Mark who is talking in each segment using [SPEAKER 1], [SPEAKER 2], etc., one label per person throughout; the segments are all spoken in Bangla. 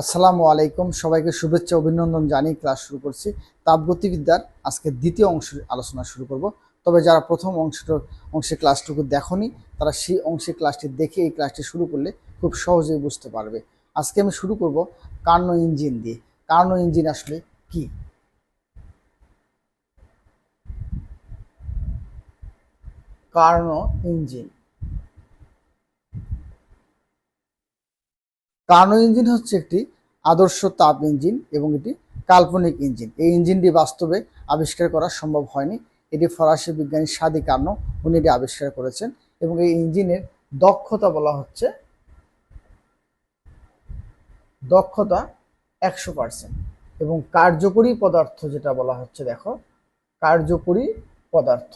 [SPEAKER 1] আসসালামু আলাইকুম, সবাইকে শুভেচ্ছা অভিনন্দন জানিয়ে ক্লাস শুরু করছি। তাপগতিবিদ্যার আজকে দ্বিতীয় অংশের আলোচনা শুরু করব। তবে যারা প্রথম অংশে ক্লাসটুকু দেখনি তারা সেই অংশে ক্লাসটি দেখে এই ক্লাসটি শুরু করলে খুব সহজেই বুঝতে পারবে। আজকে আমি শুরু করব কার্নো ইঞ্জিন দিয়ে। কার্নো ইঞ্জিন আসলে কি? কার্নো ইঞ্জিন কার্নো ইঞ্জিন হচ্ছে একটি আদর্শ তাপ ইঞ্জিন এবং এটি কাল্পনিক ইঞ্জিন। এই ইঞ্জিনটি বাস্তবে আবিষ্কার করা সম্ভব হয়নি। এটি ফরাসি বিজ্ঞানী সাদি কার্নো উনি এটি আবিষ্কার করেছেন এবং এই ইঞ্জিনের দক্ষতা বলা হচ্ছে দক্ষতা 100% এবং কার্যকরী পদার্থ যেটা বলা হচ্ছে, দেখো, কার্যকরী পদার্থ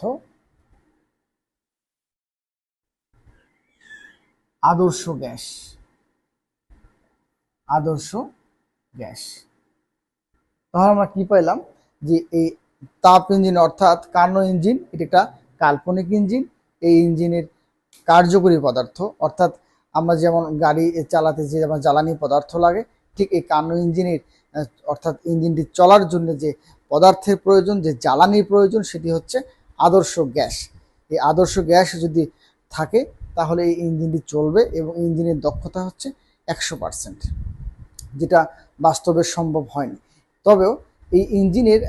[SPEAKER 1] আদর্শ গ্যাস। আদর্শ গ্যাস। তাহলে আমরা কি পাইলাম যে এই তাপ ইঞ্জিন অর্থাৎ কার্নো ইঞ্জিন এটি একটা কাল্পনিক ইঞ্জিন। এই ইঞ্জিনের কার্যকরী পদার্থ অর্থাৎ আমরা যেমন গাড়ি চালাতে যে যেমন জ্বালানি পদার্থ লাগে, ঠিক এই কার্নো ইঞ্জিনের অর্থাৎ ইঞ্জিনটি চলার জন্য যে পদার্থের প্রয়োজন, যে জ্বালানির প্রয়োজন, সেটি হচ্ছে আদর্শ গ্যাস। এই আদর্শ গ্যাস যদি থাকে তাহলে এই ইঞ্জিনটি চলবে এবং ইঞ্জিনের দক্ষতা হচ্ছে 100%, যেটা বাস্তবে সম্ভব হয়নি। তবেও এই ইঞ্জিনের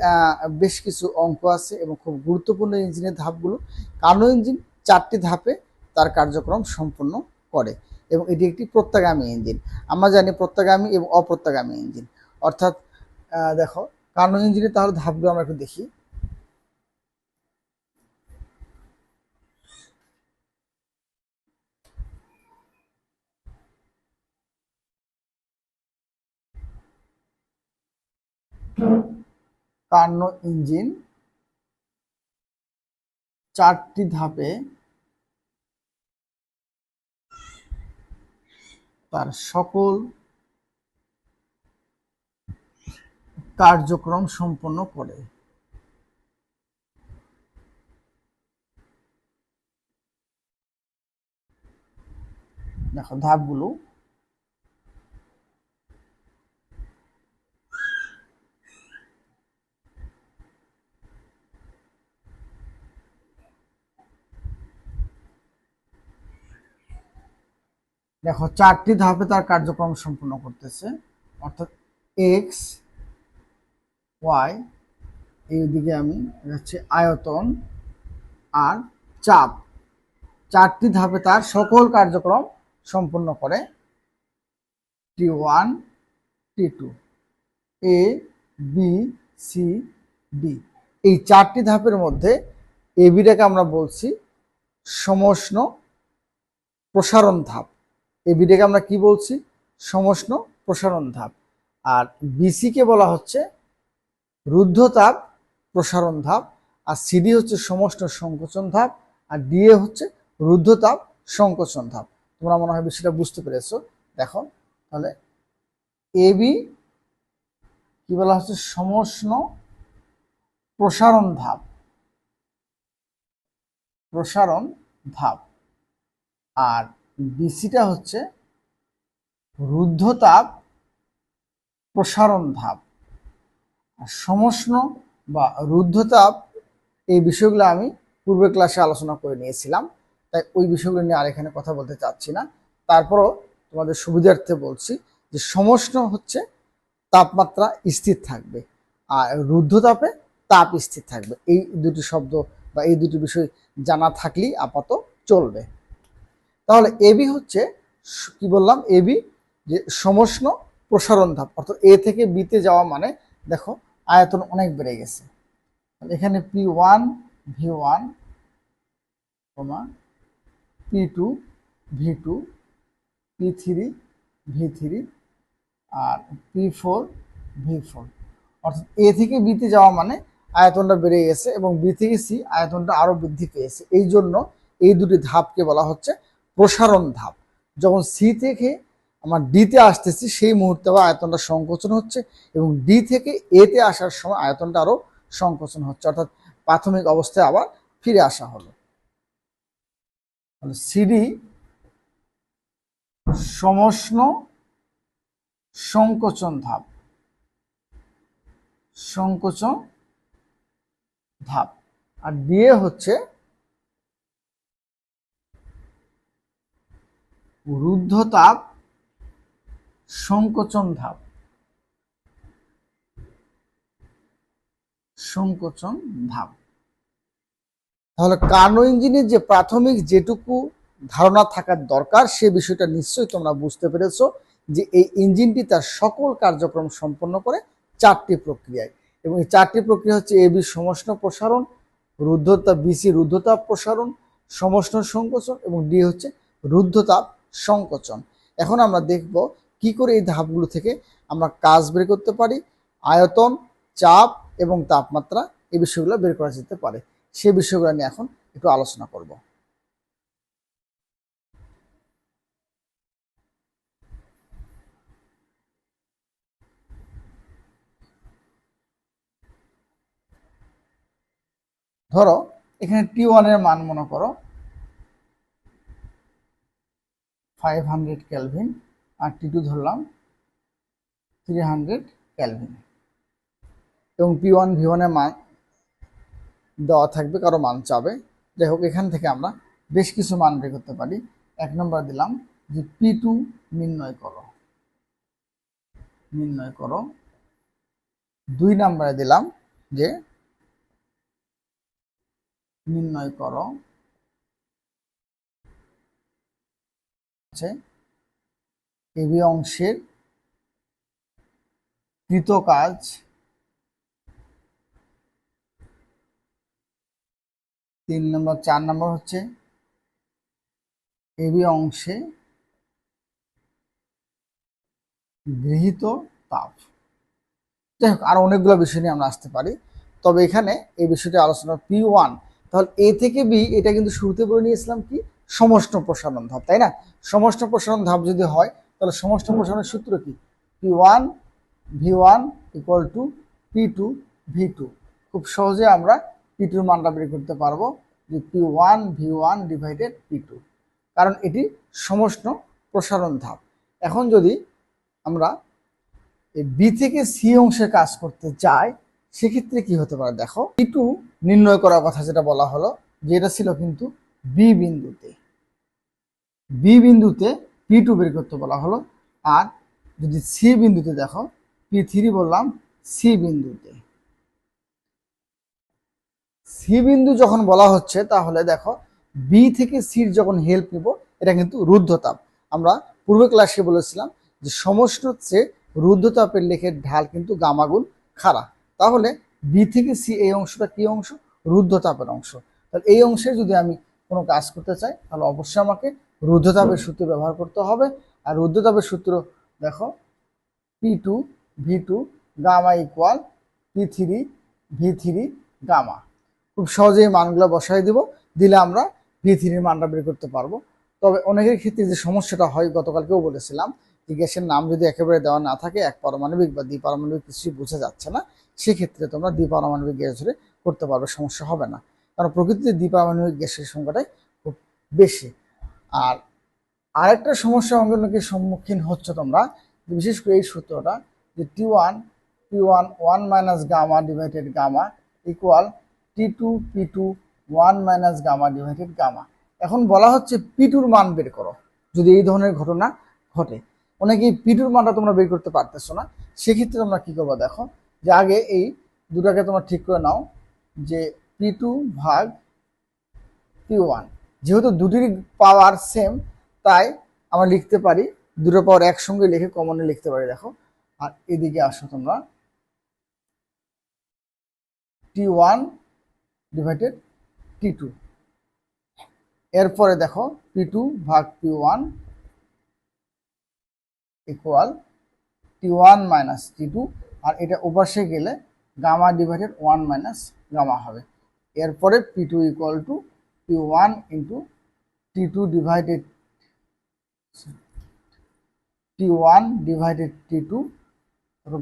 [SPEAKER 1] বেশ কিছু অঙ্ক আছে এবং খুব গুরুত্বপূর্ণ ইঞ্জিনের ধাপগুলো। কার্নো ইঞ্জিন 4টি ধাপে তার কার্যক্রম সম্পন্ন করে এবং এটি একটি প্রত্যাগামী ইঞ্জিন। আমরা জানি প্রত্যাগামী এবং অপ্রত্যাগামী ইঞ্জিন। অর্থাৎ দেখো কার্নো ইঞ্জিনের তাহলে ধাপগুলো আমরা একটু দেখি। কার্নো ইঞ্জিন 4টি ধাপে তার সকল কার্যক্রম সম্পন্ন করে। দেখো ধাপগুলো। দেখো 4টি ধাপে তার কার্যক্রম সম্পন্ন করতেছে, অর্থাৎ এক্স ওয়াই, এইদিকে আমি হচ্ছে আয়তন আর চাপ। 4টি ধাপে তার সকল কার্যক্রম সম্পন্ন করে। T1 T2 A B C D, এই 4টি ধাপের মধ্যে এবিটাকে আমরা বলছি সমষ্ণ প্রসারণ ধাপ। এবিটাকে আমরা কি বলছি? সমষ্ণ প্রসারণ ধাপ। আর বিসিকে বলা হচ্ছে রুদ্ধতাপ প্রসারণ ধাপ। আর সিডি হচ্ছে সমষ্ণ সংকোচন ধাপ। আর ডিএ হচ্ছে রুদ্ধতাপ সংকোচন ধাপ। তোমরা মনে হয় বিষয়টা বুঝতে পেরেছো। দেখো তাহলে এবি কি বলা হচ্ছে? সমষ্ণ প্রসারণ ধাপ। প্রসারণ ধাপ। আর বিসিটা হচ্ছে রুদ্ধতাপ প্রসারণ ধাপ। সমষ্ণ বা রুদ্ধতাপ এই বিষয়গুলো আমি পূর্বের ক্লাসে আলোচনা করে নিয়েছিলাম, তাই ওই বিষয়গুলো নিয়ে আর এখানে কথা বলতে চাচ্ছি না। তারপরও তোমাদের সুবিধার্থে বলছি যে সমষ্ণ হচ্ছে তাপমাত্রা স্থির থাকবে আর রুদ্ধতাপে তাপ স্থির থাকবে। এই দুটি শব্দ বা এই দুটি বিষয় জানা থাকলেই আপাতত চলবে। তাহলে এবি হচ্ছে কি বললাম? এবি যে সমষ্ণ প্রসারণ ধাপ, অর্থাৎ এ থেকে বিতে যাওয়া মানে দেখো আয়তন অনেক বেড়ে গেছে। এখানে P1 V1, P2 V2, P3 V3 আর P4 V4। অর্থাৎ এ থেকে বিতে যাওয়া মানে আয়তনটা বেড়ে গেছে এবং বি থেকে সি আয়তনটা আরো বৃদ্ধি পেয়েছে। এই জন্য এই দুটি ধাপকে বলা হচ্ছে প্রসারণ ধাপ। যখন সি থেকে আমার ডিতে আসতেছি সেই মুহূর্তে আবার আয়তনটা সংকোচন হচ্ছে এবং ডি থেকে এতে আসার সময় আয়তনটা আরো সংকোচন হচ্ছে, অর্থাৎ প্রাথমিক অবস্থায় আবার ফিরে আসা হলো। সিডি সমষ্ণ সংকোচন ধাপ, সংকোচন ধাপ। আর ডিএ হচ্ছে রুদ্ধতাপ সংকোচন ধাপ, সংকোচন ধাপ। তাহলে কার্নো ইঞ্জিনের যে প্রাথমিক যেটুকু ধারণা থাকার দরকার সে বিষয়টা নিশ্চয়ই তোমরা বুঝতে পেরেছো, যে এই ইঞ্জিনটি তার সকল কার্যক্রম সম্পন্ন করে চারটি প্রক্রিয়ায়, এবং এই চারটি প্রক্রিয়া হচ্ছে এবি সমষ্ণ প্রসারণ, রুদ্ধতাপ বিসি রুদ্ধতাপ প্রসারণ, সমষ্ণ সংকোচন, এবং ডি হচ্ছে রুদ্ধতাপ সংকোচন। এখন আমরা দেখব কি করে এই ধাপগুলো থেকে আমরা কাজ বের করতে পারি, আয়তন, চাপ এবং তাপমাত্রা এই বিষয়গুলো বের করা যেতে পারে। সে বিষয়গুলো নিয়ে এখন একটু আলোচনা করব। ধরো এখানে T1 এর মান মনে করো 500 কেলভিন, আর T2 ধরলাম 300 কেলভিন, এবং P1 V1 এর মান দেওয়া থাকবে, কারো মান চাবে। যাই হোক, এখান থেকে আমরা বেশ কিছু মান বের করতে পারি। 1 নম্বর দিলাম যে P2 নির্ণয় করো, নির্ণয় করো। 2 নম্বরে দিলাম যে নির্ণয় করো এবি অংশের কৃত কাজ, 3 নম্বর। 4 নম্বর হচ্ছে এবি অংশে গৃহীত তাপ। যাই হোক, আরো অনেকগুলো বিষয় নিয়ে আমরা আসতে পারি, তবে এখানে এই বিষয়টি আলোচনা P1। তাহলে এ থেকে বি, এটা কিন্তু শুরুতে বলে নিয়েছিলাম কি সমষ্ণ প্রসারণ ধাপ, তাই না? সমষ্ণ প্রসারণ ধাপ যদি হয় তাহলে সমষ্ণ প্রসারণের সূত্র কি? P1 V1 equal to P2 V2। খুব সহজে আমরা P2 এর মানটা বের করতে পারবো, যে P1 V1 ডিভাইডেড P2, কারণ এটি সমষ্ণ প্রসারণ ধাপ। এখন যদি আমরা বি থেকে সি অংশে কাজ করতে চাই, সেক্ষেত্রে কি হতে পারে দেখো। P2 নির্ণয় করার কথা যেটা বলা হলো, যেটা ছিল কিন্তু বি বিন্দুতে, বি বিন্দুতে P2 বের করতে বলা হলো। আর যদি সি বিন্দুতে দেখো, P3 বললাম সি বিন্দুতে। সি বিন্দু যখন বলা হচ্ছে, তাহলে দেখো বি থেকে সির যখন হেল্প নিব, এটা কিন্তু রুদ্ধতাপ। আমরা পূর্বে ক্লাসে বলেছিলাম যে সমষ্ণ হচ্ছে রুদ্ধতাপের লেখের ঢাল কিন্তু গামা গুণ খাড়া। তাহলে বি থেকে সি এই অংশটা কি অংশ? রুদ্ধতাপের অংশ। তাহলে এই অংশে যদি আমি কোনো কাজ করতে চাই, তাহলে অবশ্যই আমাকে রুদ্ধতাপের সূত্র ব্যবহার করতে হবে। আর রুদ্ধতাপের সূত্র দেখো, P2 V2 gamma equal P3 V3 gamma. খুব সহজেই মানগুলো বসাই দিব, দিলে আমরা V3 এর মানটা বের করতে পারবো। তবে অনেকের ক্ষেত্রে যে সমস্যাটা হয়, গতকালকেও বলেছিলাম, যে গ্যাসের নাম যদি একেবারে দেওয়া না থাকে, এক পারমাণবিক বা দ্বিপারমাণবিক কিছুই বোঝা যাচ্ছে না, সেক্ষেত্রে তোমরা দ্বিপারমাণবিক গ্যাস ধরে করতে পারবে, সমস্যা হবে না। কারণ প্রকৃতিতে দ্বিপারমাণবিক গ্যাসের সংখ্যাটাই খুব বেশি। আর আরেকটা সমস্যা অনেকের সম্মুখীন হচ্ছে তোমরা, বিশেষ করে এই সূত্রটা, যে T1 1 minus gamma divided gamma equal T2 P2 1 minus gamma divided gamma. এখন বলা হচ্ছে P2 এর মান বের করো যদি এই ধরনের ঘটনা ঘটে। অনেকেই P2 এর মানটা তোমরা বের করতে পারতেছো না, সেক্ষেত্রে তোমরা কি করবো দেখো, যে আগে এই দুটাকে তোমরা ঠিক করে নাও, যে P2 ভাগ P1, যেহেতু দুটির পাওয়ার সেম, তাই আমরা লিখতে পারি দুটো পাওয়ার একসঙ্গে লিখে কমনে লিখতে পারি। দেখো, আর এদিকে আসো তোমরা, T1 ডিভাইডেড T2, এরপরে দেখো P2 ভাগ P1 equal T1 minus T2, আর এটা ওপাশে গেলে গামা ডিভাইডেড 1 মাইনাস গামা হবে। এরপরে P2 equal to P1 into T2 divided T1 divided T2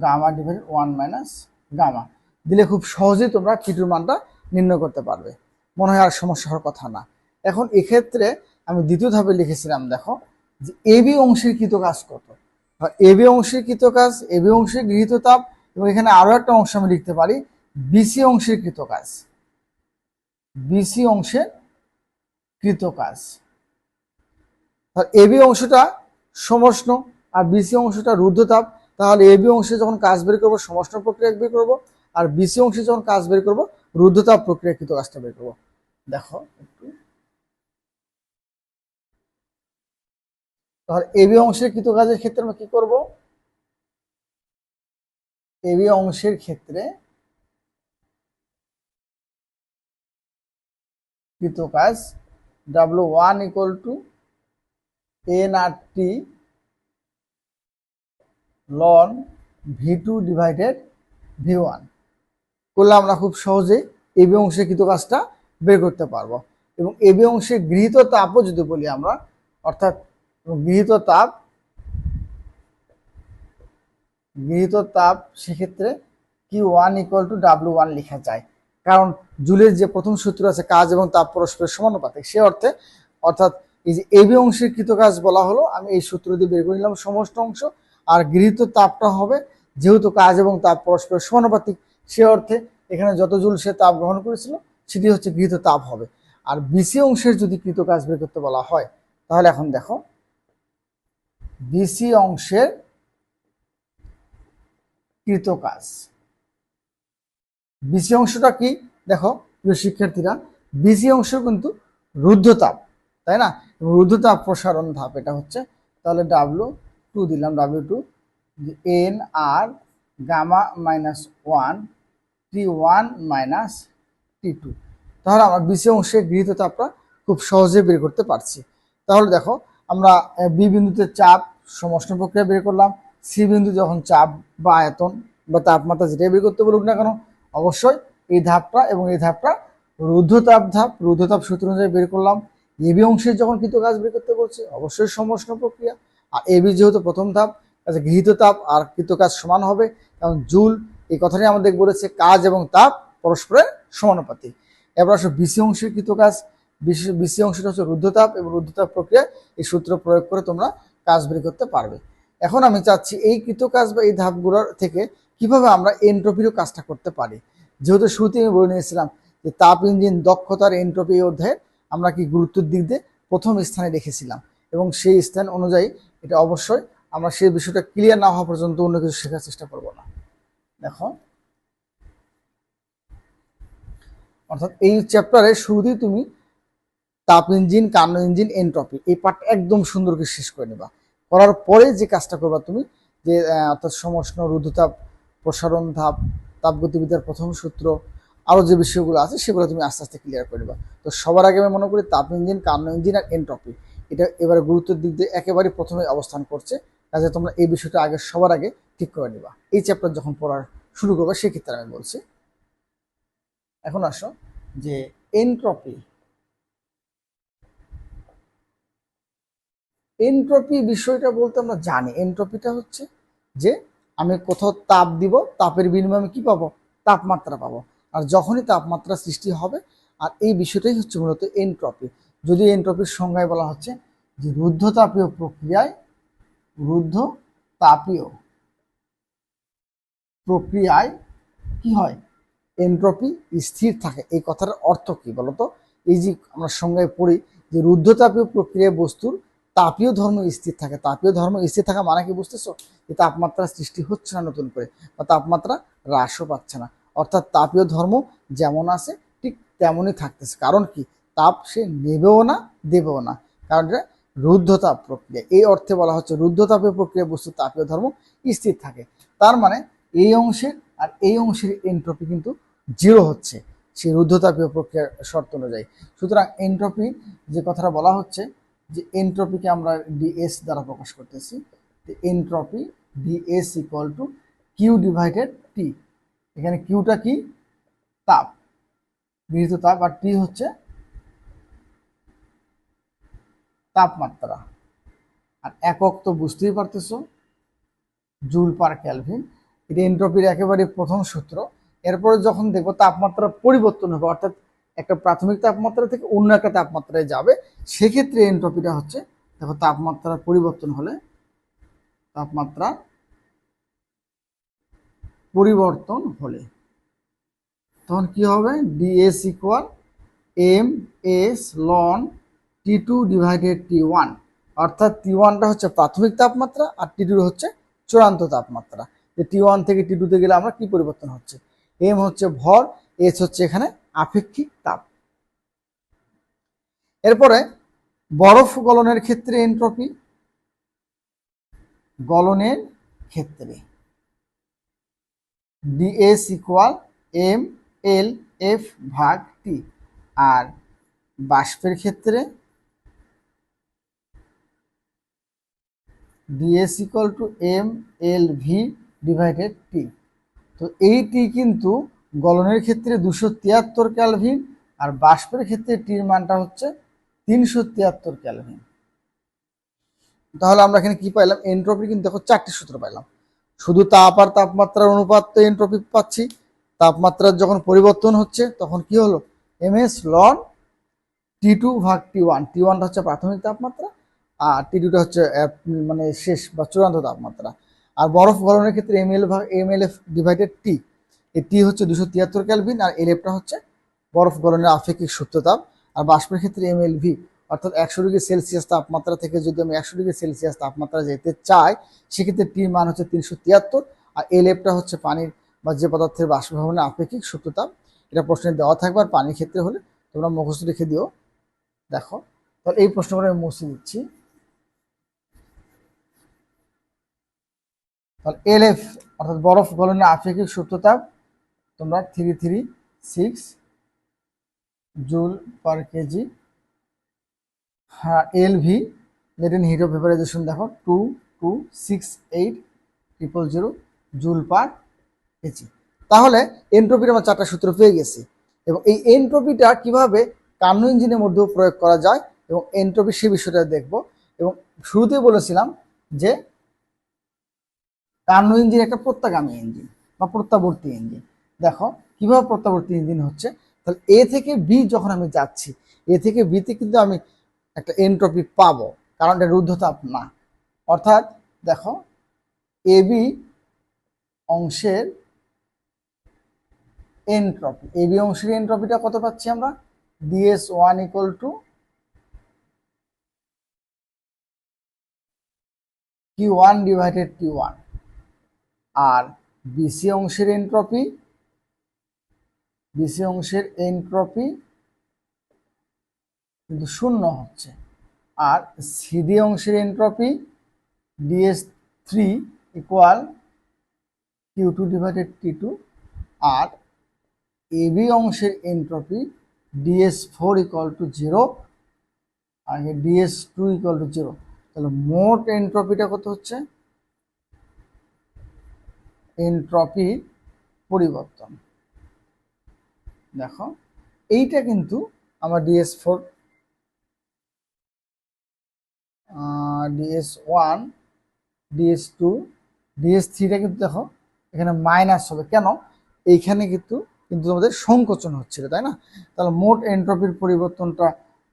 [SPEAKER 1] gamma divided 1 minus gamma দিলে খুব সহজেই তোমরা P2 এর মানটা নির্ণয় করতে পারবে। মনে হয় আর সমস্যা হওয়ার কথা না। এখন এক্ষেত্রে আমি দ্বিতীয় ধাপে লিখেছিলাম, দেখো যে এবি অংশের কৃত কাজ কত। এবি অংশের কৃত কাজ, এবি অংশের গৃহীত তাপ, এবং এখানে আরো একটা অংশ আমি লিখতে পারি বিসি অংশের কৃত কাজ, বিসি অংশের কৃত কাজ। এবি অংশটা সমষ্ণ আর বিসি অংশটা রুদ্ধতাপ, তাহলে এবি অংশে যখন কাজ বের করবো সমষ্ণ প্রক্রিয়া বের করবো, আর বিসি অংশে যখন কাজ বের করবো রুদ্ধতাপ প্রক্রিয়াকৃত কাজটা বের করবো। দেখো একটু, তাহলে এবি অংশের কৃত কাজের ক্ষেত্রে আমরা কি করব, এবি অংশের ক্ষেত্রে কৃত কাজ W1 equal to NRT ln V2 divided V1 করলে আমরা খুব সহজেই এবি অংশের কৃত কাজটা বের করতে পারবো। এবং এবি অংশে গৃহীত তাপও যদি বলি আমরা, অর্থাৎ গৃহীত তাপ সেক্ষেত্রে Q1 ইকুয়াল টু W1 লেখা যায়, কারণ জুলের যে প্রথম সূত্র আছে কাজ এবং তাপ পরস্পরের সমানুপাতিক, সে অর্থে অর্থাৎ এই যে এবি অংশের কৃত কাজ বলা হলো, আমি এই সূত্র দিয়ে বের করে নিলাম সমস্ত অংশ, আর গৃহীত তাপটা হবে যেহেতু কাজ এবং তাপ পরস্পরের সমানুপাতিক, সে অর্থে এখানে যত জুল সে তাপ গ্রহণ করেছিল সেটি হচ্ছে গৃহীত তাপ হবে। আর বিসি অংশের যদি কৃত কাজ বের করতে বলা হয়, তাহলে এখন দেখো বিসি অংশের কৃত কাজ, বিসি অংশটা কি দেখো প্রিয় শিক্ষার্থীরা, বিসি অংশ কিন্তু রুদ্ধতাপ, তাই না, রুদ্ধতাপ প্রসারণ ধাপ এটা হচ্ছে, তাহলে W2 দিলাম, W2 NR gamma minus 1 T1 minus T2, তাহলে আমরা বিসি অংশের গৃহীত তাপটা খুব সহজে বের করতে পারছি। তাহলে দেখো আমরা বি বিন্দুতে চাপ সমষ্ণ প্রক্রিয়া বের করলাম, সি বিন্দু যখন চাপ বা আয়তন বা তাপমাত্রা যেটাই বের করতে বলুক না কেন, অবশ্যই এই ধাপটা এবং এই ধাপটা রুদ্ধতাপ ধাপ, রুদ্ধতাপ সূত্র অনুযায়ী বের করলাম। এবি অংশের যখন কৃত কাজ বের করতে বলছে অবশ্যই সমষ্ণ প্রক্রিয়া, আর এবি যেহেতু প্রথম ধাপ, কাজে গৃহীত তাপ আর কৃত কাজ সমান হবে, কারণ জুল এই কথাটাই আমাদের বলেছে কাজ এবং তাপ পরস্পরের সমানুপাতিক। এবার আসলে বিসি অংশের কৃত কাজ, বিসি অংশটা হচ্ছে রুদ্ধতাপ, এবং রুদ্ধতাপ প্রক্রিয়া এই সূত্র প্রয়োগ করে তোমরা কাজ বের করতে পারবে। এখন আমি চাচ্ছি এই কৃত কাজ বা এই ধাপগুলোর থেকে কিভাবে আমরা এনট্রপিরও কাজটা করতে পারি। যেহেতু শুরুতে আমি বলে নিয়েছিলাম যে তাপ ইঞ্জিন দক্ষতার এনট্রপি অধ্যায়ে আমরা কি গুরুত্বের দিক দিয়ে প্রথম স্থানে রেখেছিলাম, এবং সেই স্থান অনুযায়ী এটা অবশ্যই আমরা সেই বিষয়টা ক্লিয়ার না হওয়া পর্যন্ত অন্য কিছু শেখার চেষ্টা করব না। দেখো অর্থাৎ এই চ্যাপ্টারে শুরুতেই তুমি তাপ ইঞ্জিন, কার্নো ইঞ্জিন, এনট্রপি এই পার্ট একদম সুন্দর করে শেষ করে নেবা, করার পরে যে কাজটা করবা তুমি যে অর্থাৎ সমষ্ণ, রুদ্ধতাপ, প্রসারণ ধাপ, তাপগতিবিদ্যার প্রথম সূত্র, আরও যে বিষয়গুলো আছে সেগুলো তুমি আস্তে আস্তে ক্লিয়ার করে নেবা। তো সবার আগে আমি মনে করি তাপ ইঞ্জিন, কার্নো ইঞ্জিন আর এনট্রপি এটা এবারে গুরুত্বের দিক দিয়ে একেবারে প্রথমে অবস্থান করছে, কাজে তোমরা এই বিষয়টা আগে সবার আগে ঠিক করে নিবা এই চ্যাপ্টার যখন পড়ার শুরু করবে সেক্ষেত্রে আমি বলছি। এখন আসো যে এনট্রপি, এনট্রপি বিষয়টা বলতে আমরা জানি এনট্রপিটা হচ্ছে যে আমি কোথাও তাপ দিব, তাপের বিনিময়ে আমি কি পাবো, তাপমাত্রা পাবো, আর যখনই তাপমাত্রা সৃষ্টি হবে, আর এই বিষয়টাই হচ্ছে মূলত এনট্রপি। যদি এনট্রপির সংজ্ঞায় বলা হচ্ছে যে রুদ্ধতাপীয় প্রক্রিয়ায়, রুদ্ধতাপীয় প্রক্রিয়ায় কি হয়, এনট্রপি স্থির থাকে। এই কথার অর্থ কি বলতো, এই যে আমরা সংজ্ঞায় পড়ি যে রুদ্ধতাপীয় প্রক্রিয়ায় বস্তুর তাপীয় ধর্ম স্থির থাকে, তাপীয় ধর্ম স্থির থাকা মানে কি বুঝতেছো, যে তাপমাত্রা সৃষ্টি হচ্ছে না নতুন করে, বা তাপমাত্রা হ্রাসও পাচ্ছে না, অর্থাৎ তাপীয় ধর্ম যেমন আছে ঠিক তেমনই থাকতেছে। কারণ কি, তাপ সে নেবেও না দেবেও না, কারণ এটা রুদ্ধতাপ প্রক্রিয়া, এই অর্থে বলা হচ্ছে রুদ্ধতাপীয় প্রক্রিয়া বস্তুর তাপীয় ধর্ম স্থির থাকে। তার মানে এই অংশের আর এই অংশের এনট্রপি কিন্তু জিরো হচ্ছে সেই রুদ্ধতাপীয় প্রক্রিয়ার শর্ত অনুযায়ী। সুতরাং এনট্রপি যে কথাটা বলা হচ্ছে যে এনট্রপিকে আমরা ডিএস দ্বারা প্রকাশ করতেছি, entropy DS equal to Q divided T. এখানে কিউটা কি, তাপ, গৃহীত তাপ, আর টি হচ্ছে তাপমাত্রা, আর একক তো বুঝতেই পারতেছো জুল পার কেলভিন, এটা এনট্রপির একেবারে প্রথম সূত্র। এরপরে যখন দেখবো তাপমাত্রা পরিবর্তন হবে, অর্থাৎ একটা প্রাথমিক তাপমাত্রা থেকে অন্য একটা তাপমাত্রায় যাবে, সেক্ষেত্রে এনট্রপিটা হচ্ছে দেখো তাপমাত্রার পরিবর্তন হলে, তাপমাত্রা পরিবর্তন হলে তখন কি হবে, DS equal M S ln T2 divided T1, অর্থাৎ T1টা হচ্ছে প্রাথমিক তাপমাত্রা আর T2 হচ্ছে চূড়ান্ত তাপমাত্রা। যে T1 থেকে T2 তে গেলে আমরা কি পরিবর্তন হচ্ছে, এম হচ্ছে ভর, এস হচ্ছে এখানে আপেক্ষিক তাপ। এরপরে বরফ গলনের ক্ষেত্রে এনট্রপি, গলনের ক্ষেত্রে DS equal M L F ভাগ টি, আর বাষ্পের ক্ষেত্রে DS equal to M L V divided T. তো এই টি কিন্তু গলনের ক্ষেত্রে 273 ক্যালভিন, আর বাষ্পের ক্ষেত্রে টির মানটা হচ্ছে 373 ক্যালভিন। তাহলে আমরা এখানে কি পাইলাম, এনট্রপি কিন্তু দেখো 4টি সূত্র পাইলাম। শুধু তাপ আর তাপমাত্রার অনুপাত তো এনট্রপি পাচ্ছি, তাপমাত্রার যখন পরিবর্তন হচ্ছে তখন কি হলো, এমএস লন T2 ভাগ T1, T1টা হচ্ছে প্রাথমিক তাপমাত্রা আর T2টা হচ্ছে মানে শেষ বা চূড়ান্ত তাপমাত্রা। আর বরফ গলনের ক্ষেত্রে এমএলএফ ডিভাইডেড টি, এই টি হচ্ছে 273 ক্যালভিন আর এলএফটা হচ্ছে বরফ গলনের আপেক্ষিক সূত্রতাপ। আর বাষ্পের ক্ষেত্রে এমএলভি, অর্থাৎ 100 ডিগ্রি সেলসিয়াস তাপমাত্রা থেকে যদি আমি 100 ডিগ্রি সেলসিয়াস তাপমাত্রা যেতে চাই সেক্ষেত্রে টির মান হচ্ছে 373, আর এলএফটা হচ্ছে পানির বা যে পদার্থের বাষ্পীভবনের আপেক্ষিক সূত্রতাপ। এটা প্রশ্নে দেওয়া থাকবে, আর পানির ক্ষেত্রে হলে তোমরা মুখস্থ রেখে দিও। দেখো তাহলে এই প্রশ্নগুলো আমি মুছে দিচ্ছি। তাহলে এলএফ অর্থাৎ বরফ গলনের আপেক্ষিক সূত্রতাপ তোমরা 336 জুল পার কেজি। হ্যাঁ, LV latent heat of vaporisation দেখো 2268,000 জুল পার কেজি। তাহলে এনট্রপির আমরা 4টা সূত্র পেয়ে গেছি, এবং এই এনট্রপিটা কিভাবে কার্নো ইঞ্জিনের মধ্যেও প্রয়োগ করা যায় এবং এনট্রপি সে বিষয়টা দেখব। এবং শুরুতেই বলেছিলাম যে কার্নো ইঞ্জিন একটা প্রত্যাগামী ইঞ্জিন বা প্রত্যাবর্তী ইঞ্জিন। দেখো কিভাবে প্রত্যাবর্তী ইঞ্জিন হচ্ছে, তাহলে এ থেকে বি যখন আমি যাচ্ছি, এ থেকে বিতে কিন্তু আমি একটা এনট্রপি পাবো, কারণ এটা রুদ্ধতাপ না। অর্থাৎ দেখো এবি অংশের এনট্রপি, এবি অংশের এনট্রপিটা কত পাচ্ছি আমরা, DS1 equal to Q1 divided T1, আর বিসি অংশের এনট্রপি, বিসি অংশের এনট্রপি কিন্তু 0 হচ্ছে, আর সিডি অংশের entropy DS3 equal Q2 divided T2, আর এবি অংশের এনট্রপি DS4 ইকুয়াল টু 0 আর DS2 ইকুয়াল টু 0। তাহলে মোট এনট্রপিটা কত হচ্ছে, এনট্রপি পরিবর্তন দেখো এইটা কিন্তু আমার DS4 DS1 DS2 DS3টা কিন্তু দেখো এখানে মাইনাস হবে কেন, এইখানে কিন্তু কিন্তু আমাদের সংকোচন হচ্ছিল, তাই না। তাহলে মোট এনট্রপির পরিবর্তনটা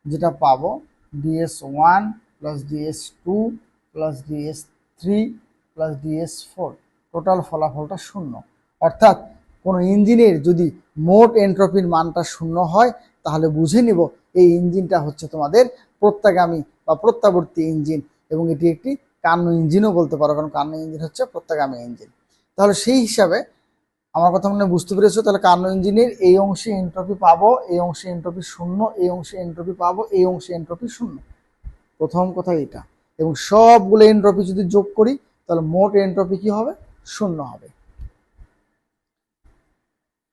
[SPEAKER 1] যেটা পাবো DS1 plus DS2 plus DS3 plus DS4, total ফলাফলটা 0। অর্থাৎ কোনো ইঞ্জিনের যদি মোট এনট্রপির মানটা 0 হয় তাহলে বুঝে নিব এই ইঞ্জিনটা হচ্ছে তোমাদের প্রত্যাগামী বা প্রত্যাবর্তী ইঞ্জিন, এবং এটি একটি কার্নো ইঞ্জিনও বলতে পারো, কারণ কার্নো ইঞ্জিন হচ্ছে প্রত্যাগামী ইঞ্জিন। তাহলে সেই হিসাবে আমার কথা মনে বুঝতে পেরেছো, তাহলে কার্নো ইঞ্জিনের এই অংশে এনট্রপি পাবো, এই অংশে এনট্রপি 0, এই অংশে এনট্রপি পাবো, এই অংশে এনট্রপি 0, প্রথম কথা এটা। এবং সবগুলো এনট্রপি যদি যোগ করি তাহলে মোট এনট্রপি কি হবে, 0 হবে।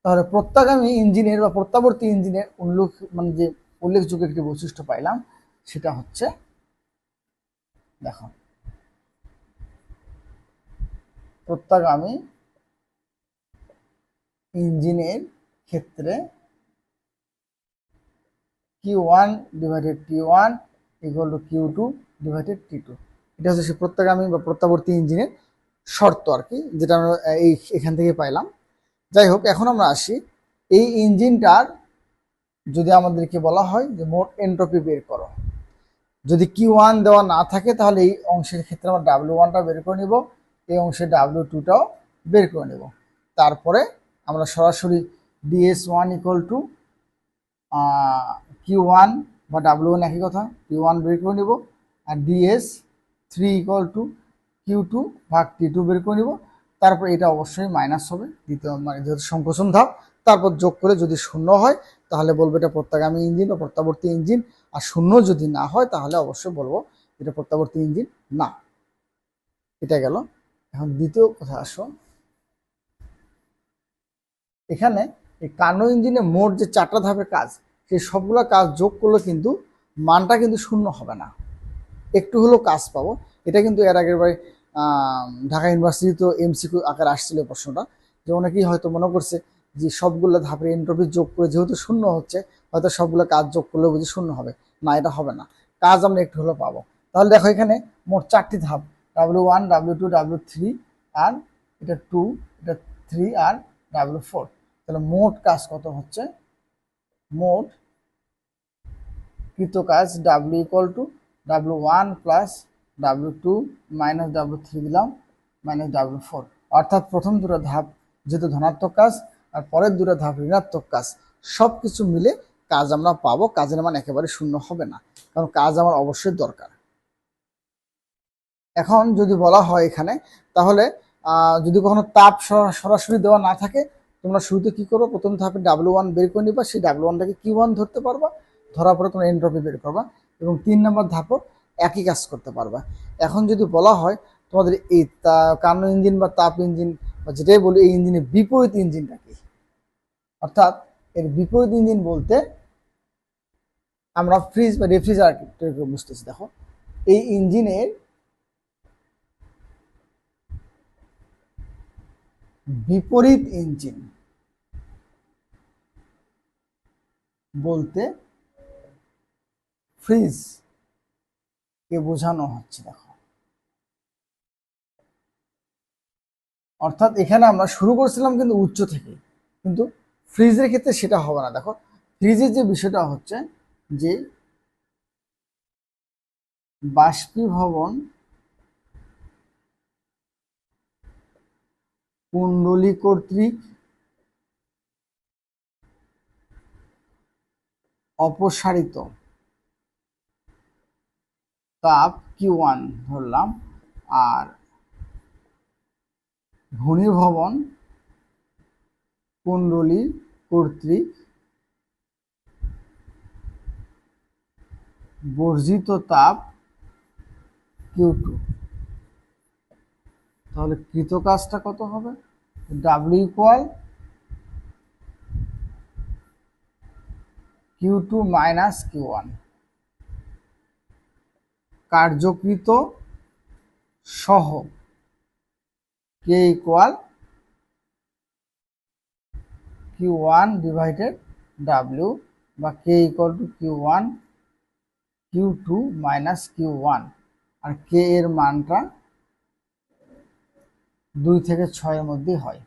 [SPEAKER 1] তাহলে প্রত্যাগামী ইঞ্জিনের বা প্রত্যাবর্তী ইঞ্জিনের মানে যে উল্লেখযোগ্য একটি বৈশিষ্ট্য পাইলাম সেটা হচ্ছে দেখো প্রত্যাগামী ইঞ্জিনের ক্ষেত্রে Q1 divided T1 equal to Q2 divided T2। এটা হচ্ছে সে প্রত্যাগামী বা প্রত্যাবর্তী ইঞ্জিনের শর্ত আর কি, যেটা আমরা এখান থেকে পাইলাম। যাই হোক, এখন আমরা আসি এই ইঞ্জিনটার যদি আমাদেরকে বলা হয় যে মোট এনট্রপি বের করো, যদি Q1 দেওয়া না থাকে তাহলে এই অংশের ক্ষেত্রে আমরা W1টা বের করে নিব, এই অংশে W2টাও বের করে নেব। তারপরে আমরা সরাসরি DS1 ইকুয়াল টু Q1 বা W1 একই কথা, Q1 বের করে নিব, আর DS3 ইকুয়াল টু Q2 ভাগ T2 বের করে নিব। তারপর এটা অবশ্যই মাইনাস হবে, দ্বিতীয় মানে যেহেতু সংকোচন ধাপ, তারপর যোগ করে যদি শূন্য হয় তাহলে বলবো এটা প্রত্যাগামী ইঞ্জিন বা প্রত্যাবর্তী ইঞ্জিন, আর শূন্য যদি না হয় তাহলে অবশ্যই বলবো এটা প্রত্যাবর্তী ইঞ্জিন না। এটা গেল। এখন দ্বিতীয় কথা আসো, এখানে এই কার্নো ইঞ্জিনে মোট যে 4টা ধাপের কাজ, সেই সবগুলো কাজ যোগ করলে কিন্তু মানটা কিন্তু শূন্য হবে না, একটু হলেও কাজ পাবো। এটা কিন্তু এর আগের বারে ঢাকা ইউনিভার্সিটিতে MCQ আকারে আসছিল প্রশ্নটা, যে অনেকেই হয়তো মনে করছে যে সবগুলো ধাপের এন্ট্রপি যোগ করে যেহেতু শূন্য হচ্ছে, হয়তো সবগুলো কাজ যোগ করলে বুঝি শূন্য হবে, না এটা হবে না, কাজ আমরা একটু হলেও পাবো। তাহলে দেখো এখানে মোট 4টি ধাপ, W1 W2 W3 আর এটা 2, এটা 3 আর W4। তাহলে মোট কাজ কত হচ্ছে, মোট কৃত কাজ W equal to W1 plus W2 minus W3 দিলাম মাইনাস W4, অর্থাৎ প্রথম দুটো ধাপ যেহেতু ধনাত্মক কাজ আর পরের দুটো ধাপ ঋণাত্মক কাজ, সব কিছু মিলে কাজ আমরা পাবো। কাজের মান একেবারে শূন্য হবে না, কারণ কাজ আমার অবশ্যই দরকার। এখন যদি বলা হয় এখানে, তাহলে যদি কখনো তাপ সরাসরি দেওয়া না থাকে, তোমরা শুরুতে কি করবো, প্রথম ধাপে W1 বের করে নিবা, সেই W1টাকে Q1 ধরতে পারবা, ধরার পরে তোমরা এন্ট্রপি বের করবা, এবং 3 নম্বর ধাপও একই কাজ করতে পারবা। এখন যদি বলা হয় তোমাদের এই কার্নো ইঞ্জিন বা তাপ ইঞ্জিন বা যেটাই বলি, এই ইঞ্জিনের বিপরীত ইঞ্জিনটা কি, অর্থাৎ এর বিপরীত ইঞ্জিন বলতে আমরা ফ্রিজ বা রেফ্রিজারেটর বুঝতেছি। দেখো এই ইঞ্জিনের বিপরীত ইঞ্জিন বলতে ফ্রিজ কে বোঝানো হচ্ছে। দেখো অর্থাৎ এখানে আমরা শুরু করছিলাম কিন্তু উচ্চ থেকে, কিন্তু ফ্রিজের ক্ষেত্রে সেটা হবে না। দেখো ফ্রিজের যে বিষয়টা হচ্ছে যে বাষ্পীভবন কুণ্ডলী কর্তৃক অপসারিত তাপ Q1 ধরলাম, আর ঘনীভবন কুণ্ডলী কর্তৃক বর্জিত তাপ Q2। তাহলে কৃত কাজটা কত হবে, W equal Q2 minus Q1, কার্যকৃত সহ K equal Q1 divided W, বা K equal to Q1 Q2 minus Q1, আর K এর মানটা 2 থেকে 6 এর মধ্যে হয়।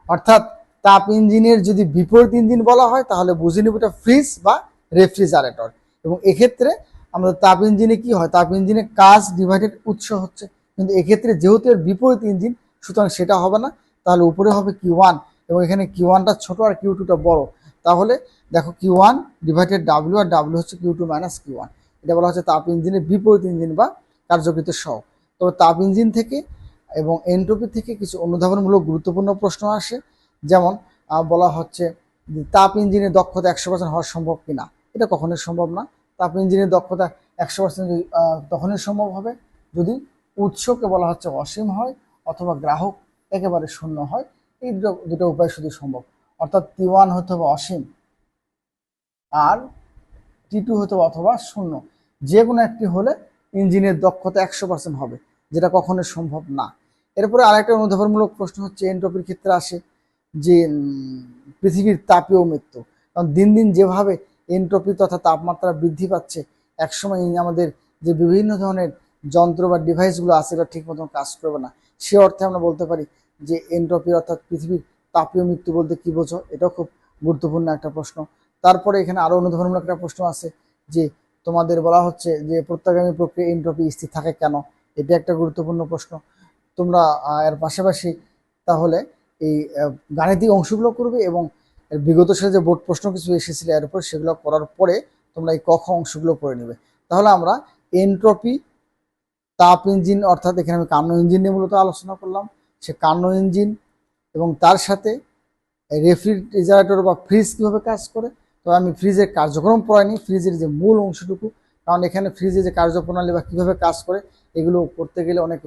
[SPEAKER 1] অর্থাৎ তাপ ইঞ্জিনের যদি বিপরীত ইঞ্জিন বলা হয় তাহলে বুঝে নেব এটা ফ্রিজ বা রেফ্রিজারেটর। এবং এক্ষেত্রে আমাদের তাপ ইঞ্জিনে কি হয়, তাপ ইঞ্জিনে কাজ ডিভাইডেড উৎস হচ্ছে, কিন্তু এক্ষেত্রে যেহেতু এর বিপরীত ইঞ্জিন, সুতরাং সেটা হবে না। তাহলে উপরে হবে Q1 এবং এখানে Q1টা ছোট আর Q2টা বড়। তাহলে দেখো Q1 ডিভাইডেড W, আর W হচ্ছে Q2 মাইনাস Q1। এটা বলা হচ্ছে তাপ ইঞ্জিনের বিপরীত ইঞ্জিন বা কার্যকৃত সহ। তবে তাপ ইঞ্জিন থেকে এবং এন্ট্রপি থেকে কিছু অনুধাবনমূলক গুরুত্বপূর্ণ প্রশ্ন আসে, যেমন বলা হচ্ছে যে তাপ ইঞ্জিনের দক্ষতা 100% হওয়া সম্ভব কিনা। এটা কখনোই সম্ভব না। তাপ ইঞ্জিনের দক্ষতা 100% তখনই সম্ভব হবে যদি উৎসকে বলা হচ্ছে অসীম হয় অথবা গ্রাহক একেবারে শূন্য হয়। এই দুটো উপায় শুধু সম্ভব, অর্থাৎ T1 হতে হবে অসীম আর T2 হতে হবে অথবা শূন্য, যে কোনো একটি হলে ইঞ্জিনের দক্ষতা 100% হবে, যেটা কখনোই সম্ভব না। এরপরে আরেকটা অনুধাবনমূলক প্রশ্ন হচ্ছে এন্ট্রপির ক্ষেত্রে আসে যে পৃথিবীর তাপীয় মৃত্যু। কারণ দিন দিন যেভাবে এন্ট্রপি তথা তাপমাত্রা বৃদ্ধি পাচ্ছে, একসময় আমাদের যে বিভিন্ন ধরনের যন্ত্র বা ডিভাইসগুলো আছে এটা ঠিক মতন কাজ করবে না। সে অর্থে আমরা বলতে পারি যে এন্ট্রপি অর্থাৎ পৃথিবীর তাপীয় মৃত্যু বলতে কি বোঝো, এটাও খুব গুরুত্বপূর্ণ একটা প্রশ্ন। তারপরে এখানে আরো অনুধাবনমূলক একটা প্রশ্ন আছে যে তোমাদের বলা হচ্ছে যে প্রত্যাগামী প্রক্রিয়া এনট্রপি স্থির থাকে কেন, এটা একটা গুরুত্বপূর্ণ প্রশ্ন। তোমরা এর পাশাপাশি তাহলে এই গাণিতিক অংশগুলো করবে এবং বিগত সালে যে বোর্ড প্রশ্ন কিছু এসেছিল এর উপর সেগুলো করার পরে তোমরা এই ক খ অংশগুলো করে নেবে। তাহলে আমরা এনট্রপি, তাপ ইঞ্জিন অর্থাৎ এখানে আমি কার্নো ইঞ্জিন নিয়ে মূলত আলোচনা করলাম, সে কার্নো ইঞ্জিন এবং তার সাথে রেফ্রিজারেটর বা ফ্রিজ কীভাবে কাজ করে। তো আমি ফ্রিজের কার্যক্রম পড়াইনি, ফ্রিজের যে মূল অংশটুকু, কারণ এখানে ফ্রিজে যে কার্যপ্রণালী বা কীভাবে কাজ করে এগুলো করতে গেলে অনেক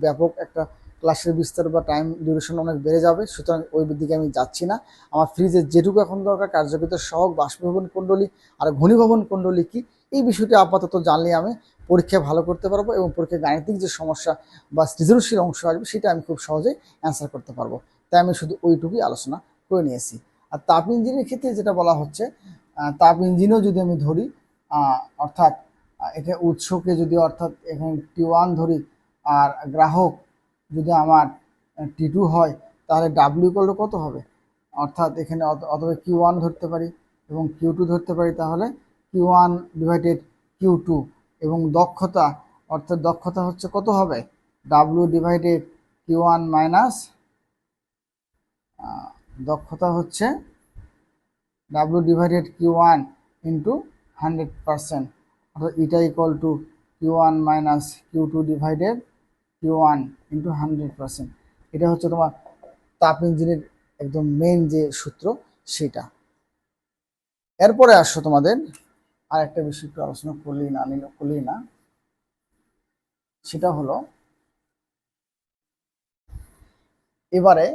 [SPEAKER 1] ব্যাপক একটা ক্লাসের বিস্তার বা টাইম ডিউরেশন অনেক বেড়ে যাবে, সুতরাং ওই দিকে আমি যাচ্ছি না। আমার ফ্রিজের যেটুকু এখন দরকার কার্যকৃত সহগ, বাষ্পীভবন কুণ্ডলী আর ঘনীভবন কুণ্ডলী কি, এই বিষয়টি আপাতত জানলে আমি পরীক্ষায় ভালো করতে পারবো এবং পরীক্ষায় গাণিতিক যে সমস্যা বা সৃজনশীল অংশ আসবে সেটা আমি খুব সহজেই অ্যান্সার করতে পারবো। তাই আমি শুধু ওইটুকুই আলোচনা করে নিয়েছি। আর তাপ ইঞ্জিনের ক্ষেত্রে যেটা বলা হচ্ছে, তাপ ইঞ্জিনও যদি আমি ধরি, অর্থাৎ এটা উৎসকে যদি অর্থাৎ এখানে T1 ধরি আর গ্রাহক যদি আমার T2 হয়, তাহলে ডাব্লিউ করলে কত হবে, অর্থাৎ এখানে অথবা Q1 ধরতে পারি এবং Q2 ধরতে পারি, তাহলে Q1 ডিভাইডেড Q2 এবং দক্ষতা অর্থাৎ দক্ষতা হচ্ছে কত হবে, ডাব্লিউ ডিভাইডেড Q1 মাইনাস দক্ষতা হচ্ছে ডাব্লিউ ডিভাইডেড Q1 ইন্টু 100%, অর্থাৎ এটা equal to Q1 minus Q2 divided Q1 into 100%। এটা হচ্ছে তোমার তাপ ইঞ্জিনের একদম মেইন যে সূত্র সেটা। এরপরে আসো তোমাদের আর একটা বিষয় একটু আলোচনা করলেই না, সেটা হলো এবারে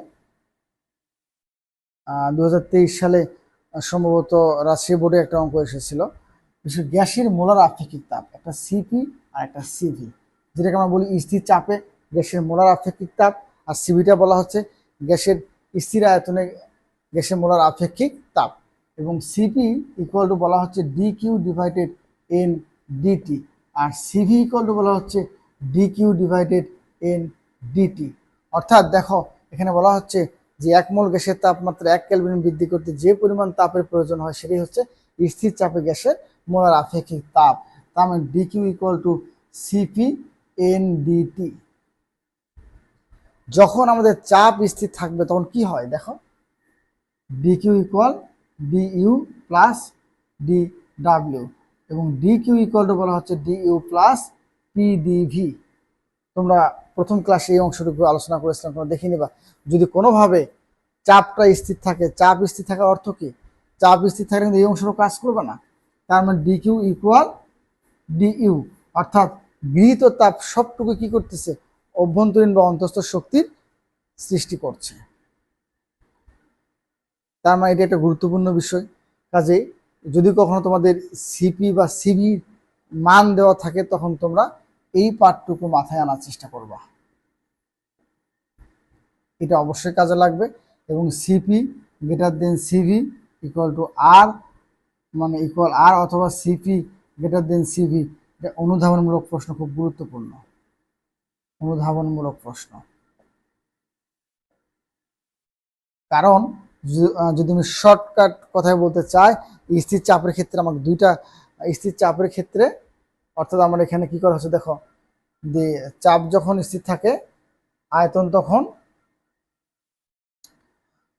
[SPEAKER 1] 2023 সালে সম্ভবত রাজশাহী বোর্ডে একটা অঙ্ক এসেছিল, বিশেষ গ্যাসের মোলার আপেক্ষিক তাপ, একটা সিপি আর একটা সিভি, যেটাকে আমরা বলি স্থির চাপে গ্যাসের মোলার আপেক্ষিক তাপ, আর সিভিটা বলা হচ্ছে গ্যাসের স্থির আয়তনে গ্যাসের মোলার আপেক্ষিক তাপ, এবং সিপি ইকুয়াল টু বলা হচ্ছে ডিকিউ ডিভাইডেড এন ডিটি, আর সিভি ইকুয়াল টু বলা হচ্ছে ডিকিউ ডিভাইডেড এন ডিটি। অর্থাৎ দেখো এখানে বলা হচ্ছে যে 1 মোল গ্যাসের তাপমাত্রা 1 কেলভিন বৃদ্ধি করতে যে পরিমাণ তাপের প্রয়োজন হয় সেটাই হচ্ছে স্থির চাপে গ্যাসের মোলার আপেক্ষিক তাপ। তার মানে DQ equal to CP N DT. যখন আমাদের চাপ স্থির থাকবে তখন কি হয় দেখো, DQ equal DU plus D W, এবং ডিকিউ ইকুয়াল টু বলা হচ্ছে ডিইউ প্লাস পিডিভি। তোমরা প্রথম ক্লাসে এই অংশটুকু আলোচনা করেছিলাম, তোমরা দেখে নিবা। যদি কোনোভাবে চাপটা স্থির থাকে, চাপ স্থির থাকার অর্থ কি, চাপ স্থির থাকলে কিন্তু এই অংশটুকু কাজ করবে না, তার মানে ডিকিউ ইকুয়াল ডিইউ, অর্থাৎ গৃহীত তাপ সবটুকু কি করতেছে, অভ্যন্তরীণ বা অন্তঃস্থ শক্তির সৃষ্টি করছে। তার মানে এটা একটা গুরুত্বপূর্ণ বিষয়। কাজেই যদি কখনো তোমাদের সিপি বা সিভি মান দেওয়া থাকে তখন তোমরা এই পার্টটুকু মাথায় আনার চেষ্টা করবা, এটা অবশ্যই কাজে লাগবে। এবং CP greater than CV equal to R, মানে ইকুয়াল আর অথবা সিপি গ্রেটার দেন সিভি, এটা অনুধাবনমূলক প্রশ্ন, খুব গুরুত্বপূর্ণ অনুধাবনমূলক প্রশ্ন। কারণ যদি আমি শর্টকাট কথায় বলতে চাই, স্থির চাপের ক্ষেত্রে আমাকে দুইটা স্থির চাপের ক্ষেত্রে, অর্থাৎ আমার এখানে কি করা হচ্ছে দেখো, যে চাপ যখন স্থির থাকে আয়তন তখন,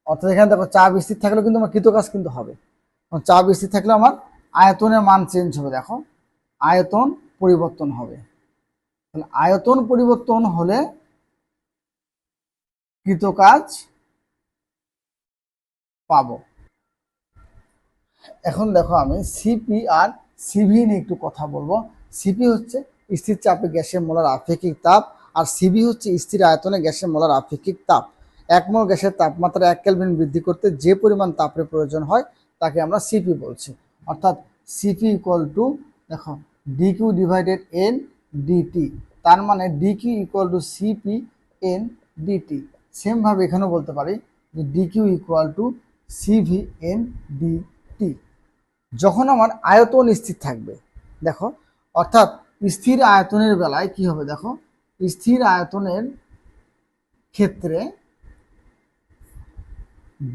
[SPEAKER 1] অর্থাৎ এখানে দেখো চাপ স্থির থাকলেও কিন্তু আমার কৃতকাজ কিন্তু হবে, চাপ স্থির থাকলে আমার আয়তনের মান চেঞ্জ হবে, দেখো আয়তন পরিবর্তন হবে, তাহলে আয়তন পরিবর্তন হলে কৃতকাজ পাবো। এখন দেখো আমি সিপি আর সিভি নিয়ে একটু কথা বলবো। সিপি হচ্ছে স্থির চাপে গ্যাসের মোলার আপেক্ষিক তাপ, আর সিভি হচ্ছে স্থির আয়তনে গ্যাসের মোলার আপেক্ষিক তাপ। 1 মোল গ্যাসের তাপমাত্রা 1 কেলভিন বৃদ্ধি করতে যে পরিমাণ তাপের প্রয়োজন হয় তাকে আমরা সিপি বলছি। অর্থাৎ সিপি ইকুয়াল টু দেখো ডিকিউ ডিভাইডেড এন ডিটি, তার মানে DQ equal to CP N DT. সেমভাবে এখানেও বলতে পারি যে DQ equal to CV N DT. যখন আমার আয়তন স্থির থাকবে, দেখো অর্থাৎ স্থির আয়তনের বেলায় কি হবে দেখো, স্থির আয়তনের ক্ষেত্রে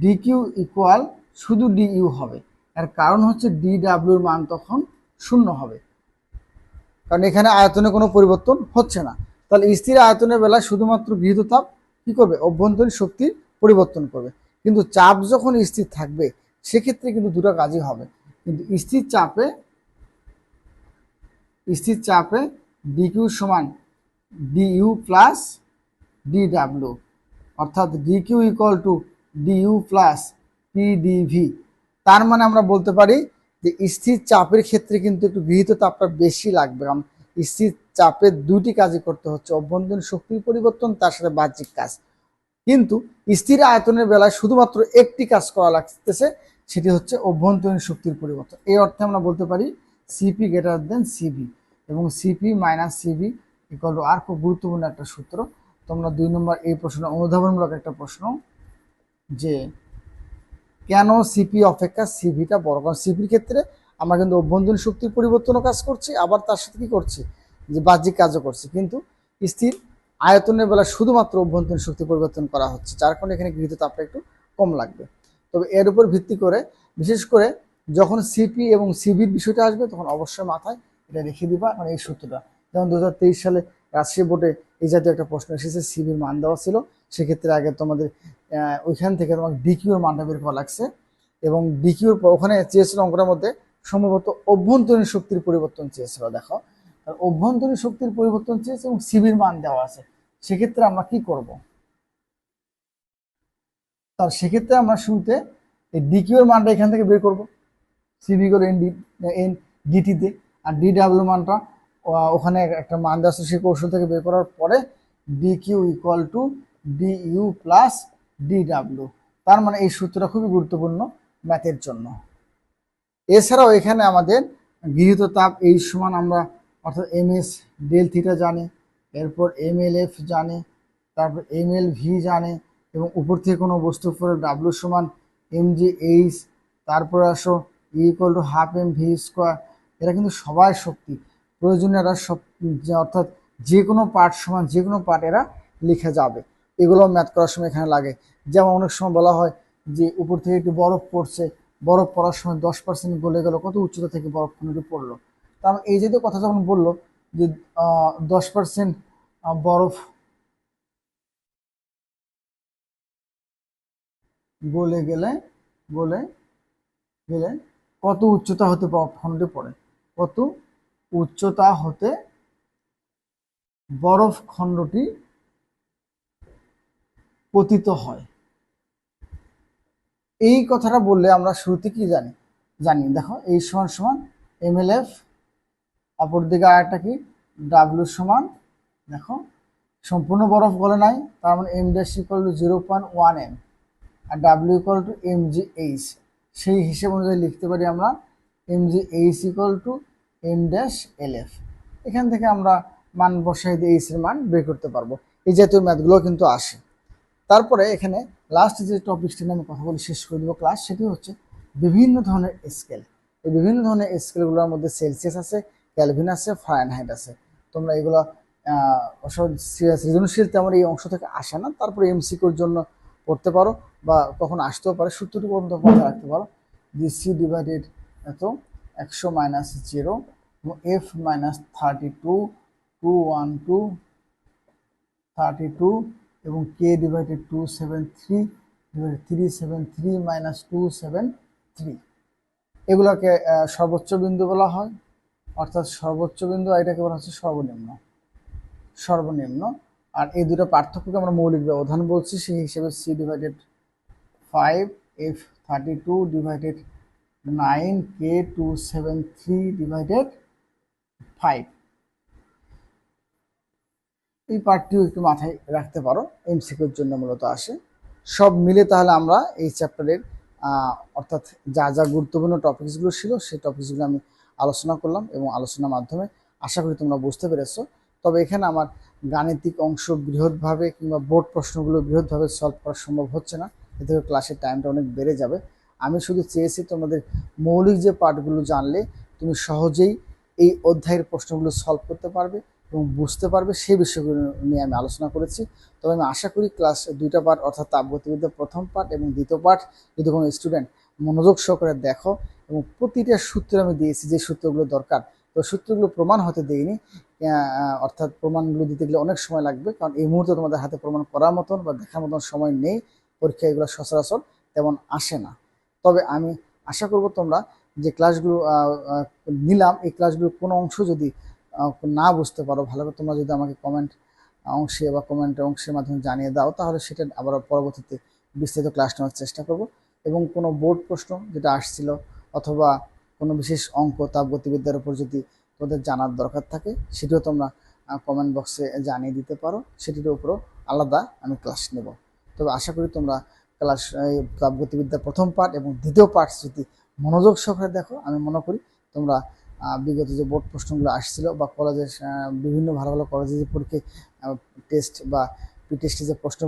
[SPEAKER 1] ডিকিউ ইকুয়াল শুধু ডিইউ হবে, এর কারণ হচ্ছে ডিডাব্লিউর মান তখন 0 হবে, কারণ এখানে আয়তনে কোনো পরিবর্তন হচ্ছে না। তাহলে স্থির আয়তনের বেলায় শুধুমাত্র গৃহীত তাপ কি করবে, অভ্যন্তরীণ শক্তির পরিবর্তন করবে। কিন্তু চাপ যখন স্থির থাকবে সেক্ষেত্রে কিন্তু দুটো কাজই হবে। কিন্তু স্থির চাপে ডিকিউ সমান ডিইউ প্লাস ডিডাব্লিউ, অর্থাৎ DQ equal two DU plus PDV. তার মানে আমরা বলতে পারি যে স্থির চাপের ক্ষেত্রে কিন্তু একটু গৃহীত তাপটা বেশি লাগবে, কারণ স্থির চাপের দুটি কাজই করতে হচ্ছে, অভ্যন্তরীণ শক্তির পরিবর্তন তার সাথে বাহ্যিক কাজ। কিন্তু স্থির আয়তনের বেলায় শুধুমাত্র একটি কাজ করা লাগতেছে, সেটি হচ্ছে অভ্যন্তরীণ শক্তির পরিবর্তন। এই অর্থে আমরা বলতে পারি সিপি গ্রেটার দেন সিবি, এবং CP minus CV equal to R. খুব গুরুত্বপূর্ণ একটা সূত্র। তোমরা 2 নম্বর এই প্রশ্ন অনুধাবনমূলক একটা প্রশ্ন, যে কেন সিপি অপেক্ষা সিভিটা বড়। কারণ সিপির ক্ষেত্রে আমরা কিন্তু অভ্যন্তরীণ শক্তির পরিবর্তনও কাজ করছি, আবার তার সাথে কি করছি, যে বাহ্যিক কাজও করছি। কিন্তু স্থির আয়তনের বেলা শুধুমাত্র অভ্যন্তরীণ শক্তি পরিবর্তন করা হচ্ছে, যার কারণে এখানে গৃহীত তাপটা একটু কম লাগবে। তবে এর উপর ভিত্তি করে, বিশেষ করে যখন সিপি এবং সিভির বিষয়টা আসবে তখন অবশ্যই মাথায় এটা রেখে দিবা, মানে এই সূত্রটা। যেমন 2023 সালে রাজশাহী বোর্ডে এই জাতীয় একটা প্রশ্ন এসেছে, সিভির মান দেওয়া ছিল, সেক্ষেত্রে আগে তোমাদের ওইখান থেকে তোমাকে ডিকিউর মানটা বের করা লাগছে, এবং ডিকিউর ওখানে চেয়েছিল অঙ্কটার মধ্যে সম্ভবত অভ্যন্তরীণ শক্তির পরিবর্তন চেয়েছিল। দেখো, অভ্যন্তরীণ শক্তির পরিবর্তন চেয়েছে এবং সিভির মান দেওয়া আছে, সেক্ষেত্রে আমরা কি করব, তার সেক্ষেত্রে আমরা শুরুতে এই ডিকিউর মানটা এখান থেকে বের করব, সিভি করে এন ডিটিতে, আর ডিডাব্লিউ মানটা ওখানে একটা মান দেওয়া আছে সেই কৌশল থেকে বের করার পরে DQ equal two DU plus DW. তার মানে এই সূত্রটা খুবই গুরুত্বপূর্ণ ম্যাথের জন্য। এছাড়াও এখানে আমাদের গৃহীত তাপ এই সমান আমরা অর্থাৎ এম এস ডেল থিটা জানি, এরপর এম এল এফ জানি, তারপর এম এল ভি জানি, এবং উপর থেকে কোনো বস্তুর পরে ডাব্লিউ সমান এম জি এইচ, তারপরে আসো equal to half M V square. এরা কিন্তু সবাই শক্তি প্রয়োজনীয়, এরা সব, অর্থাৎ যে কোনো পার্ট সমান যে কোনো পার্ট এরা লিখে যাবে। এগুলো ম্যাথ করার সময় এখানে লাগে। যেমন অনেক সময় বলা হয় যে উপর থেকে একটু বরফ পড়ছে, বরফ পড়ার সময় 10% গলে গেল, কত উচ্চতা থেকে বরফ খন্ডটি পড়লো। তার এই জাতীয় কথা যখন বললো যে 10% বরফ গলে গেলে গলে গেলে কত উচ্চতা হতে বরফ খন্ডটি পড়ে, কত উচ্চতা হতে বরফ খন্ডটি পতিত হয়। এই কথাটা বললে আমরা শুরুতে কি জানি, দেখো এই সমান সমান এম এল এফ, অপরদিকে আরেকটা কি ডাব্লিউ সমান, দেখো সম্পূর্ণ বরফ গলে নাই, তার মানে M dash equal to 0.1 M, আর W equal to M G H. সেই হিসেব অনুযায়ী লিখতে পারি আমরা M G H equal to M dash L F. এখান থেকে আমরা মান বসাই দিয়ে এইচ এর মান বের করতে পারবো। এই জাতীয় ম্যাথগুলো কিন্তু আসে। তারপরে এখানে লাস্ট যে টপিকসটি নিয়ে আমি কথা বলে শেষ করে দেবো ক্লাস, সেটি হচ্ছে বিভিন্ন ধরনের স্কেল। এই বিভিন্ন ধরনের স্কেলগুলোর মধ্যে সেলসিয়াস আছে, ক্যালভিন আছে, ফারেনহাইট আছে। তোমরা এগুলো সৃজনশীল তেমন এই অংশ থেকে আসে না, তারপরে এমসিকিউর জন্য পড়তে পারো বা কখন আসতেও পারে, সূত্রটি পর্যন্ত মনে রাখতে পারো যে সি ডিভাইডেড এত 100 মাইনাস 0 এবং এফ মাইনাস 32 212 32 এবং কে ডিভাইডেড 273 ডিভাইডেড 373 মাইনাস 273। এগুলোকে সর্বোচ্চ বিন্দু বলা হয়, অর্থাৎ সর্বোচ্চ বিন্দু, এটাকে বলা হচ্ছে সর্বনিম্ন। আর এই দুটো পার্থক্যকে আমরা মৌলিক ব্যবধান বলছি, সেই হিসেবে সি ডিভাইডেড 5 এফ 32 ডিভাইডেড 9 কে 273 ডিভাইডেড 5। এই পার্টটিও একটু মাথায় রাখতে পারো, এমসিকিউর জন্য মূলত আসে। সব মিলে তাহলে আমরা এই চ্যাপ্টারের অর্থাৎ যা যা গুরুত্বপূর্ণ টপিকসগুলো ছিল সেই টপিকসগুলো আমি আলোচনা করলাম, এবং আলোচনার মাধ্যমে আশা করি তোমরা বুঝতে পেরেছো। তবে এখানে আমার গাণিতিক অংশ বৃহৎভাবে কিংবা বোর্ড প্রশ্নগুলো বৃহৎভাবে সলভ করা সম্ভব হচ্ছে না, এতে ক্লাসের টাইমটা অনেক বেড়ে যাবে। আমি শুধু চেয়েছি তোমাদের মৌলিক যে পার্টগুলো জানলে তুমি সহজেই এই অধ্যায়ের প্রশ্নগুলো সলভ করতে পারবে এবং বুঝতে পারবে, সেই বিষয়গুলো নিয়ে আমি আলোচনা করেছি। তবে আমি আশা করি ক্লাস 2টা পার্ট অর্থাৎ তাপগতিবিদ্যার প্রথম পার্ট এবং দ্বিতীয় পার্ট যদি কোনো স্টুডেন্ট মনোযোগ সহকারে দেখো, এবং প্রতিটা সূত্র আমি দিয়েছি যে সূত্রগুলো দরকার তো সূত্রগুলো প্রমাণ হতে দেইনি, অর্থাৎ প্রমাণগুলো দিতে গেলে অনেক সময় লাগবে, কারণ এই মুহূর্তে তোমাদের হাতে প্রমাণ করার মতন বা দেখার মতন সময় নেই। পরীক্ষা এগুলো সচরাচর তেমন আসে না। তবে আমি আশা করব তোমরা যে ক্লাসগুলো নিলাম, এই ক্লাসগুলোর কোনো অংশ যদি না বুঝতে পারো ভালো করে, তোমরা যদি আমাকে কমেন্ট অংশে বা কমেন্টের অংশের মাধ্যমে জানিয়ে দাও, তাহলে সেটা আবার পরবর্তীতে বিস্তারিত ক্লাস নেওয়ার চেষ্টা করব। এবং কোনো বোর্ড প্রশ্ন যেটা আসছিল অথবা কোনো বিশেষ অঙ্ক তাপগতিবিদ্যার উপর যদি তোমাদের জানার দরকার থাকে, সেটিও তোমরা কমেন্ট বক্সে জানিয়ে দিতে পারো, সেটির উপরও আলাদা আমি ক্লাস নেব। তবে আশা করি তোমরা ক্লাস তাপগতিবিদ্যার প্রথম পার্ট এবং দ্বিতীয় পার্ট যদি মনোযোগ সহকারে দেখো, আমি মনে করি তোমরা বিগত যে বোর্ড প্রশ্নগুলো আসছিল বা কলেজের বিভিন্ন ভালো ভালো কলেজে যে পরীক্ষায় টেস্ট বা পি টেস্টে যে প্রশ্ন